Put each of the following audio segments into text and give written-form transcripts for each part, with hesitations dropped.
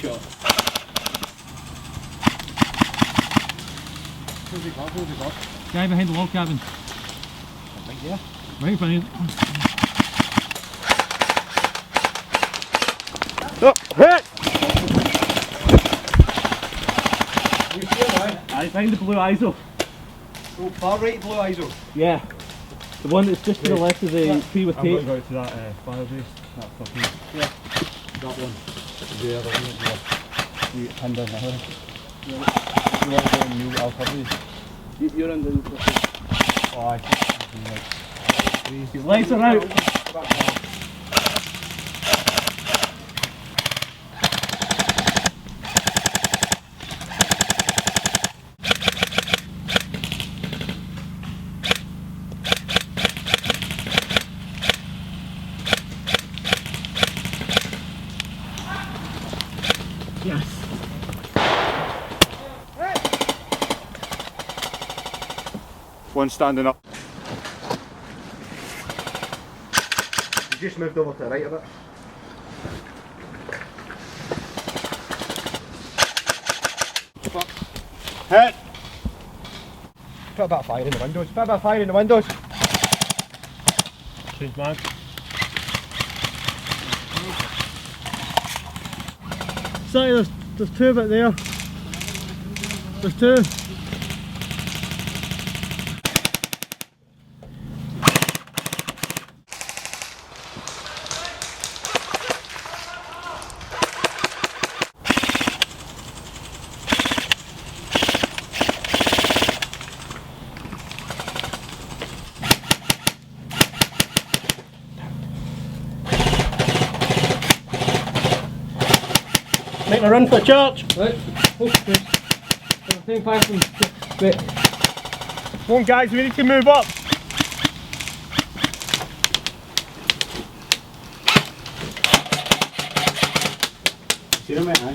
shot. Who's he got? Who's he got? Guy behind the log cabin. Right there. Right behind. Oh, hit! You see him, right? I find the blue ISO. Oh, far right blue ISO. Yeah. The one that's just to the left of the tree with I'm going tape. to go to that fire base. That fucking... Yeah. That one. The other one as well. You get pinned down the hill. You want to go and new, I'll cover you. You're in the... Oh, I think Your legs are out. Yes. one standing up. You just moved over to the right a bit. Fuck. Hit! Put a bit of fire in the windows. Put a bit of fire in the windows. Change mag. Sorry, there's two of it there. There's two. Making a run for the church. Right. Wait. Come on guys, we need to move up. See them, mate, aye?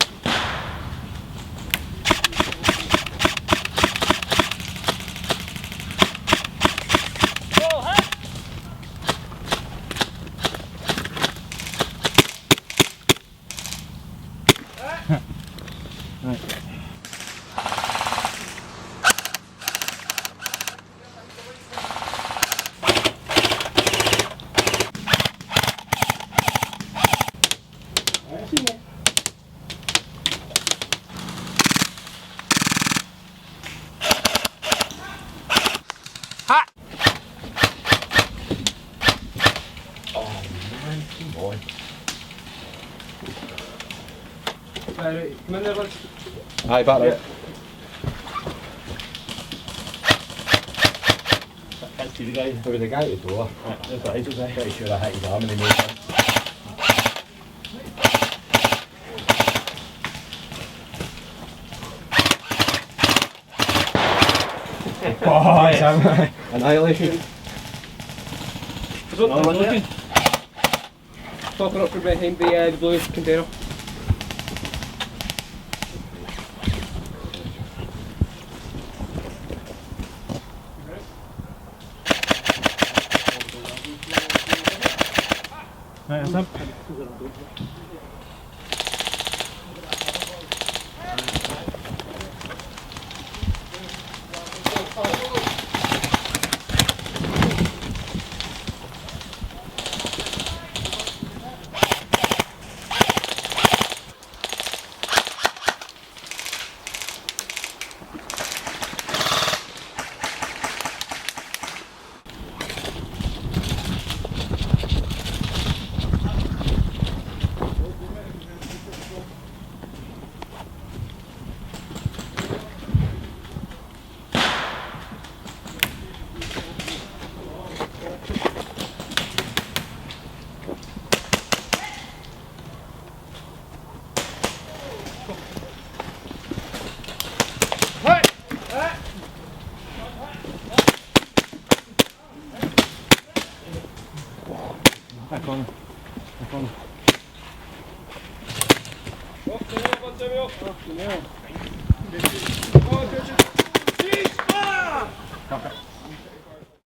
Right, come in there, bud. Aye, back right. Can't see the guy. There was a guy at the door. Right, there's the ISO guy. Pretty sure I hit his arm and he moved in. Oh, it's Annihilation. Another one looking. Popping up from behind the blue container. Right, that's him. Back on. Back on. Fucking hell.